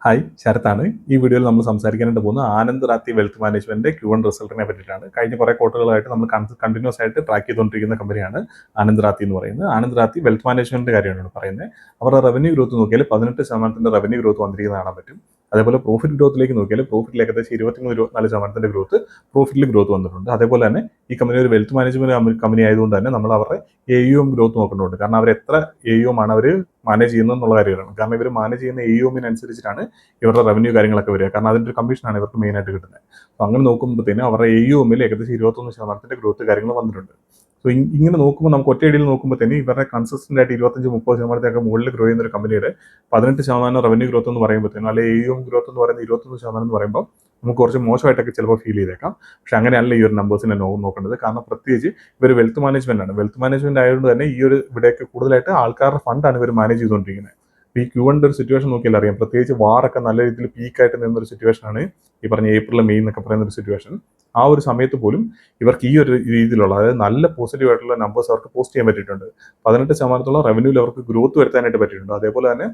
Hi, ശരത്താണ്. ഈ വീഡിയോയിൽ നമ്മൾ സംസാരിക്കാനായിട്ട് പോകുന്നത് ആനന്ദ് റാത്തി വെൽത്ത് മാനേജ്മെന്റിന്റെ Q1 റിസൾട്ടിനെ പറ്റിയിട്ടാണ്. കഴിഞ്ഞ കുറേ ക്വാർട്ടറുകളായിട്ട് നമ്മൾ കണ്ടിന്യൂസ് ആയിട്ട് ട്രാക്ക് ചെയ്തുകൊണ്ടിരിക്കുന്ന കമ്പനിയാണ് ആനന്ദ് റാത്തി എന്ന് പറയുന്നത്. ആനന്ദ് റാത്തി വെൽത്ത് മാനേജ്മെന്റിന്റെ കാര്യമാണ് പറയുന്നത്. അവരുടെ റവന്യൂ ഗ്രോത്ത് നോക്കിയാൽ 18% റവന്യൂ ഗ്രോത്ത് വന്നിരിക്കുന്നത് കാണാൻ പറ്റും. അതേപോലെ പ്രോഫിറ്റ് ഗ്രോത്തിലേക്ക് നോക്കിയാൽ പ്രോഫിറ്റിൽ ഏകദേശം 23-24% ഗ്രോത്ത് പ്രോഫിറ്റിൽ ഗ്രോത്ത് വന്നിട്ടുണ്ട്. അതേപോലെ തന്നെ ഈ കമ്പനി ഒരു വെൽത്ത് മാനേജ്മെന്റ് കമ്പനി ആയതുകൊണ്ട് തന്നെ നമ്മൾ അവരുടെ AUM ഗ്രോത്ത് നോക്കുന്നുണ്ട്. കാരണം അവർ എത്ര AUM ആണ് അവർ മാനേജ് ചെയ്യുന്നത് എന്നുള്ള കാര്യമാണ്. കാരണം ഇവർ മാനേജ് ചെയ്യുന്ന AUM-അനുസരിച്ചിട്ടാണ് ഇവരുടെ റവന്യൂ കാര്യങ്ങളൊക്കെ വരിക. കാരണം അതിൻ്റെ ഒരു കമ്മീഷനാണ് ഇവർക്ക് മെയിനായിട്ട് കിട്ടുന്നത്. അപ്പോൾ അങ്ങനെ നോക്കുമ്പോഴത്തേനും അവരുടെ AUM-ൽ ഏകദേശം 21% ഗ്രോത്ത് കാര്യങ്ങൾ വന്നിട്ടുണ്ട്. സോ ഇങ്ങനെ നോക്കുമ്പോൾ നമുക്ക് ഒറ്റയടിയിൽ നോക്കുമ്പോഴത്തേനും ഇവരുടെ കൺസിസ്റ്റന്റ് ആയിട്ട് 25-30% മുകളിൽ ഗ്രോ ചെയ്യുന്ന ഒരു കമ്പനിയുടെ 18% റവന്യൂ ഗ്രോത്ത് എന്ന് പറയുമ്പോഴത്തേനും അല്ലെങ്കിൽ AUM ഗ്രോത്ത് എന്ന് പറയുന്നത് 21% എന്ന് പറയുമ്പോൾ നമുക്ക് കുറച്ച് മോശമായിട്ടൊക്കെ ചിലപ്പോൾ ഫീൽ ചെയ്തേക്കാം. പക്ഷെ അങ്ങനെയല്ല ഈ ഒരു നമ്പേഴ്സിനെ നോക്കേണ്ടത്. കാരണം പ്രത്യേകിച്ച് ഇവർ വെൽത്ത് മാനേജ്മെന്റ് ആണ്. വെൽത്ത് മാനേജ്മെന്റ് ആയതുകൊണ്ട് തന്നെ ഈ ഒരു ഇവിടെയൊക്കെ കൂടുതലായിട്ട് ആൾക്കാരുടെ ഫണ്ടാണ് ഇവർ മാനേജ് ചെയ്തുകൊണ്ടിരിക്കുന്നത്. ഈ Q1 ഒരു സിറ്റുവേഷൻ നോക്കിയാൽ അറിയാം. പ്രത്യേകിച്ച് വാറൊക്കെ നല്ല രീതിയിൽ പീക്കായിട്ട് നിന്നൊരു സിറ്റുവേഷനാണ് ഈ പറഞ്ഞ ഏപ്രിൽ മെയ് എന്നൊക്കെ പറയുന്ന ഒരു സിറ്റുവേഷൻ. ആ ഒരു സമയത്ത് പോലും ഇവർക്ക് ഈ ഒരു രീതിയിലുള്ള അതായത് നല്ല പോസിറ്റീവ് ആയിട്ടുള്ള നമ്പേഴ്സ് അവർക്ക് പോസ്റ്റ് ചെയ്യാൻ പറ്റിയിട്ടുണ്ട്. 18% റവന്യൂവിൽ അവർക്ക് ഗ്രോത്ത് വരുത്താനായിട്ട് പറ്റിയിട്ടുണ്ട്. അതേപോലെ തന്നെ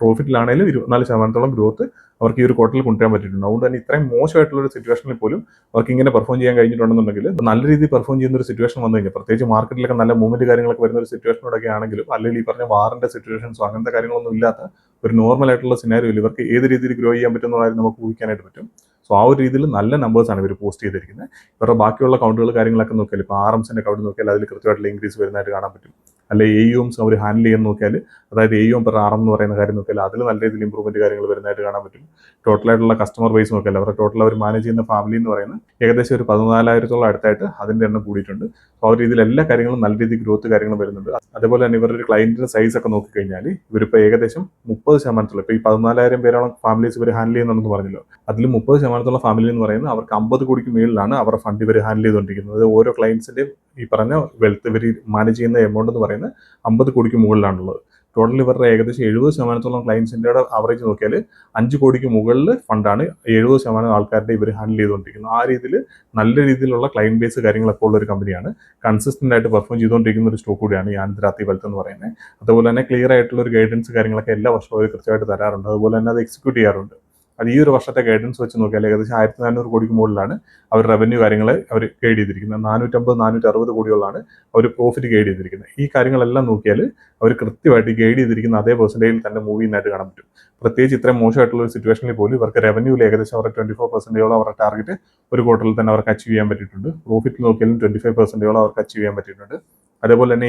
പ്രോഫിറ്റിലാണെങ്കിലും 24% ഗ്രോത്ത് അവർക്ക് ഈ ഒരു ക്വാർട്ടറിൽ കൊണ്ടുവരാൻ പറ്റിയിട്ടുണ്ട്. അതുകൊണ്ട് തന്നെ ഇത്രയും മോശമായിട്ടുള്ള ഒരു സിറ്റുവേഷനിൽ പോലും അവർക്ക് ഇങ്ങനെ പെർഫോം ചെയ്യാൻ കഴിഞ്ഞിട്ടുണ്ടെന്നുണ്ടെങ്കിൽ നല്ല രീതിയിൽ പെർഫോം ചെയ്യുന്ന ഒരു സിറ്റുവേഷൻ വന്നു കഴിഞ്ഞാൽ പ്രത്യേകിച്ച് മാർക്കറ്റിലൊക്കെ നല്ല മൂവ്മെന്റ് കാര്യങ്ങളൊക്കെ വരുന്ന ഒരു സിറ്റുവേഷനോടൊക്കെ ആണെങ്കിലും അല്ലെങ്കിൽ ഈ പറഞ്ഞ വാറിന്റെ സിറ്റുവേഷൻസോ അങ്ങനത്തെ കാര്യങ്ങളൊന്നും ഇല്ലാത്ത ഒരു നോർമൽ ആയിട്ടുള്ള സിനാരിയോയിൽ ഇവർക്ക് ഏത് രീതിയിൽ ഗ്രോ ചെയ്യാൻ പറ്റുന്ന കാര്യം നമുക്ക് ഊഹിക്കാനായിട്ട് പറ്റും. സോ ആ ഒരു രീതിയിൽ നല്ല നമ്പേഴ്സാണ് ഇവർ പോസ്റ്റ് ചെയ്തിരിക്കുന്നത്. ഇവരുടെ ബാക്കിയുള്ള കൗണ്ടുകൾ കാര്യങ്ങളൊക്കെ നോക്കിയാൽ ഇപ്പോൾ RMSന്റെ കൗണ്ട് നോക്കിയാൽ അതിൽ കൃത്യമായിട്ടുള്ള ഇൻക്രീസ് വരുന്നതായിട്ട് കാണാൻ പറ്റും. അല്ലെങ്കിൽ AUMs അവർ ഹാൻഡിൽ ചെയ്യാൻ നോക്കിയാൽ അതായത് AUM per RM എന്ന് പറയുന്ന കാര്യം നോക്കിയാൽ അതിൽ നല്ല രീതിയിൽ ഇമ്പ്രൂവ്മെന്റ് കാര്യങ്ങൾ വരുന്നതായിട്ട് കാണാൻ പറ്റും. ടോട്ടലായിട്ടുള്ള കസ്റ്റമർ ബേസ് നോക്കിയാൽ അവരുടെ ടോട്ടൽ അവർ മാനേജ് ചെയ്യുന്ന ഫാമിലി എന്ന് പറയുന്നത് ഏകദേശം ഒരു 14,000-ഓളം അടുത്തായിട്ട് അതിൻ്റെ എണ്ണം കൂടിയിട്ടുണ്ട്. സോ ആ രീതിയിൽ എല്ലാ കാര്യങ്ങളും നല്ല രീതിയിൽ ഗ്രോത്ത് കാര്യങ്ങളും വരുന്നുണ്ട്. അതേപോലെ തന്നെ ഇവരുടെ ഒരു ക്ലയന്റിന്റെ സൈസ് ഒക്കെ നോക്കിക്കഴിഞ്ഞാൽ ഇവരിപ്പോൾ ഏകദേശം 30% ഇപ്പോൾ ഈ 14,000 പേരോളം ഫാമിലീസ് ഇവർ ഹാൻഡിൽ ചെയ്യുന്നുണ്ടെന്ന് പറഞ്ഞല്ലോ. അതിൽ 30% ഫാമിലി എന്ന് പറയുന്നത് അവർക്ക് 50 കോടിക്ക് മേളിലാണ് അവരുടെ ഫണ്ട് ഇവർ ഹാൻഡിൽ ചെയ്തുകൊണ്ടിരിക്കുന്നത്. ഓരോ ക്ലയൻസിന്റെയും ഈ പറഞ്ഞ വെൽത്ത് ഇവർ മാനേജ് ചെയ്യുന്ന എമൗണ്ട് എന്ന് പറയുന്നത് 50 കോടിക്ക് മുകളിലാണുള്ളത്. ടോട്ടൽ ഇവരുടെ ഏകദേശം 70% ക്ലയൻസിൻ്റെ ആവറേജ് നോക്കിയാൽ 5 കോടിക്ക് മുകളിൽ ഫണ്ടാണ് 70% ആൾക്കാരുടെ ഇവർ ഹാൻഡിൽ ചെയ്തുകൊണ്ടിരിക്കുന്നത്. ആ രീതിയിൽ നല്ല രീതിയിലുള്ള ക്ലയന്റ് ബേസ് കാര്യങ്ങളൊക്കെ ഉള്ള ഒരു കമ്പനിയാണ്. കൺസിസ്റ്റന്റ് ആയിട്ട് പെർഫോം ചെയ്തുകൊണ്ടിരിക്കുന്ന ഒരു സ്റ്റോക്ക് കൂടിയാണ് ഈ ആനന്ദ് റാത്തി വെൽത്ത് എന്ന് പറയുന്നത്. അതുപോലെ തന്നെ ക്ലിയർ ആയിട്ടുള്ള ഒരു ഗൈഡൻസ് കാര്യങ്ങളൊക്കെ എല്ലാ വർഷവും അവർ കൃത്യമായിട്ട് തരാറുണ്ട്. അതുപോലെ തന്നെ അത് എക്സിക്യൂട്ട് ചെയ്യാറുണ്ട്. അത് ഈ ഒരു വർഷത്തെ ഗൈഡൻസ് വെച്ച് നോക്കിയാൽ ഏകദേശം 1,400 കോടിക്ക് മുകളിലാണ് അവർ റവന്യൂ കാര്യങ്ങൾ അവർ ഗൈഡ് ചെയ്തിരിക്കുന്നത്. 450-460 കോടിയോളാണ് അവർ പ്രോഫിറ്റ് ഗൈഡ് ചെയ്തിരിക്കുന്നത്. ഈ കാര്യങ്ങളെല്ലാം നോക്കിയാൽ അവർ കൃത്യമായിട്ട് ഗൈഡ് ചെയ്തിരിക്കുന്ന അതേ പെർസെൻറ്റേജിൽ തന്നെ മൂവ് ചെയ്യുന്നതായിട്ട് കാണാൻ പറ്റും. പ്രത്യേകിച്ച് ഇത്രയും മോശമായിട്ടുള്ള ഒരു സിറ്റുവേഷനിൽ പോലും ഇവർക്ക് റവന്യൂവിൽ ഏകദേശം അവരുടെ 24%ഓളം അവരുടെ ടാർഗറ്റ് ഒരു ക്വാർട്ടറിൽ തന്നെ അവർക്ക് അച്ചീവ് ചെയ്യാൻ പറ്റിയിട്ടുണ്ട്. പ്രോഫിറ്റ് നോക്കിയാലും 25%ഓളം അവർക്ക് അച്ചീവ് ചെയ്യാൻ പറ്റിയിട്ടുണ്ട്. അതേപോലെ തന്നെ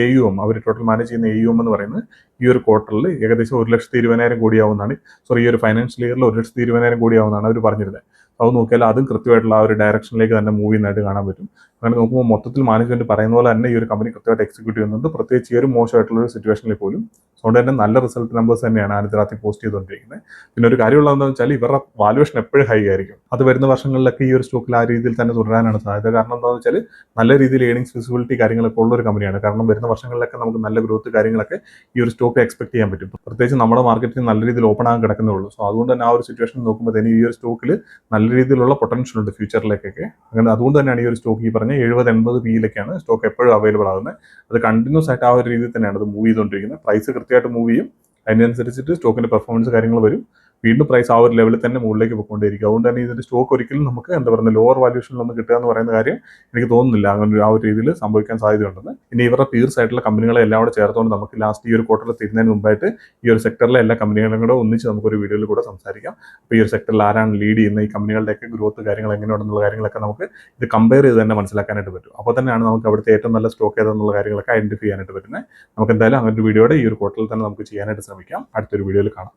AUM അവർ ടോട്ടൽ മാനേജ് ചെയ്യുന്ന AUM എന്ന് പറയുന്നത് ഈ ഒരു ക്വാർട്ടറിൽ ഏകദേശം 1,20,000 കോടിയാവുന്നതാണ്. ഈ ഒരു ഫൈനാൻഷ്യൽ ഇയറിൽ 1,20,000 കോടിയാവുന്നതാണ് അവർ പറഞ്ഞിരുന്നത്. അത് നോക്കിയാൽ അതും കൃത്യമായിട്ടുള്ള ആ ഒരു ഡയറക്ഷനിലേക്ക് തന്നെ മൂവ് ചെയ്യുന്നതായിട്ട് കാണാൻ പറ്റും. അങ്ങനെ നോക്കുമ്പോൾ മൊത്തത്തിൽ മാനേജ്മെന്റ് പറയുന്ന പോലെ തന്നെ ഈ ഒരു കമ്പനി കൃത്യമായിട്ട് എക്സിക്യൂട്ട് ചെയ്യുന്നുണ്ട്. പ്രത്യേകിച്ച് ഈ ഒരു മോശമായിട്ടുള്ള ഒരു സിറ്റുവേഷനിൽ പോലും. അതുകൊണ്ട് തന്നെ നല്ല റിസൾട്ട് നമ്പേഴ്സ് തന്നെയാണ് ആനന്ദ് റാത്തി പോസ്റ്റ് ചെയ്തുകൊണ്ടിരിക്കുന്നത്. പിന്നെ ഒരു കാര്യമുള്ളതെന്ന് വെച്ചാൽ ഇവരുടെ വാല്യൂഷൻ എപ്പോഴും ഹൈ ആയിരിക്കും. അത് വരുന്ന വർഷങ്ങളിലൊക്കെ ഈ ഒരു സ്റ്റോക്കിൽ ആ രീതിയിൽ തന്നെ തുടരാനാണ് സാധ്യത. കാരണം എന്താണെന്ന് വെച്ചാൽ നല്ല രീതിയിൽ ഏണിംഗ്സ് വിസിബിലിറ്റി കാര്യങ്ങളൊക്കെ ഉള്ള ഒരു കമ്പനിയാണ്. കാരണം വരുന്ന വർഷങ്ങളിലൊക്കെ നമുക്ക് നല്ല ഗ്രോത്ത് കാര്യങ്ങളൊക്കെ ഈ ഒരു സ്റ്റോക്ക് എക്സ്പെക്ട് ചെയ്യാൻ പറ്റും. പ്രത്യേകിച്ച് നമ്മുടെ മാർക്കറ്റിൽ നല്ല രീതിയിൽ ഓപ്പൺ ആകാൻ കിടക്കുന്നേ ഉള്ളൂ. സോ അതുകൊണ്ട് തന്നെ ആ ഒരു സിറ്റുവേഷൻ നോക്കുമ്പോൾ തന്നെ ഈ ഒരു സ്റ്റോക്കിൽ നല്ല രീതിയിലുള്ള പൊട്ടൻഷ്യൽ ഉണ്ട് ഫ്യൂച്ചറിലേക്കൊക്കെ. അങ്ങനെ അതുകൊണ്ട് തന്നെയാണ് ഈ ഒരു സ്റ്റോക്ക് ഈ പറഞ്ഞ 70-80 PE-ലൊക്കെയാണ് സ്റ്റോക്ക് എപ്പോഴും അവൈലബിൾ ആകുന്നത്. അത് കണ്ടിന്യൂസ് ആയിട്ട് ആ ഒരു രീതിയിൽ തന്നെയാണ് അത് മൂവ് ചെയ്തുകൊണ്ടിരിക്കുന്നത്. പ്രൈസ് കൃത്യമായിട്ട് മൂവ് ചെയ്യും. അതിനനുസരിച്ചിട്ട് സ്റ്റോക്കിന്റെ പെർഫോമൻസ് കാര്യങ്ങൾ വരും. വീണ്ടും പ്രൈസ് ആ ഒരു ലെവലിൽ തന്നെ മുകളിലേക്ക് പോയിക്കൊണ്ടിരിക്കും. അതുകൊണ്ട് തന്നെ ഇതിന്റെ സ്റ്റോക്ക് ഒരിക്കലും നമുക്ക് എന്താ പറയുക ലോവർ വാല്യൂഷനിലൊന്നും കിട്ടുക എന്ന് പറയുന്ന കാര്യം എനിക്ക് തോന്നുന്നില്ല അങ്ങനെ ആ ഒരു രീതിയിൽ സംഭവിക്കാൻ സാധ്യതയുണ്ടെന്ന്. ഇനി ഇവരുടെ പീർസ് ആയിട്ടുള്ള കമ്പനികളെ എല്ലാം കൂടെ ചേർത്തുകൊണ്ട് നമുക്ക് ലാസ്റ്റ് ഈ ഒരു ക്വാർട്ടറിൽ തീരുന്നതിന് മുമ്പായിട്ട് ഈ ഒരു സെക്ടറിലെ എല്ലാ കമ്പനികളും കൂടെ ഒന്നിച്ച് നമുക്കൊരു വീഡിയോയിൽ കൂടെ സംസാരിക്കാം. അപ്പോൾ ഈ ഒരു സെക്ടറിൽ ആരാണ് ലീഡ് ചെയ്യുന്നത്, ഈ കമ്പനികളുടെയൊക്കെ ഗ്രോത്ത് കാര്യങ്ങൾ എങ്ങനെയുണ്ടെന്നുള്ള കാര്യങ്ങളൊക്കെ നമുക്ക് ഇത് കമ്പയർ ചെയ്ത് തന്നെ മനസ്സിലാക്കാനായിട്ട് പറ്റും. അപ്പോൾ തന്നെയാണ് നമുക്ക് അവിടുത്തെ ഏറ്റവും നല്ല സ്റ്റോക്ക് ഏതെന്നുള്ള കാര്യങ്ങളൊക്കെ ഐഡന്റിഫൈ ചെയ്യാനായിട്ട് പറ്റുന്നത്. നമുക്ക് എന്തായാലും അങ്ങനെ ഒരു വീഡിയോയുടെ ഈ ഒരു ക്വാർട്ടറിൽ തന്നെ നമുക്ക് ചെയ്യാനായിട്ട് ശ്രമിക്കാം. അടുത്തൊരു വീഡിയോയിൽ കാണാം.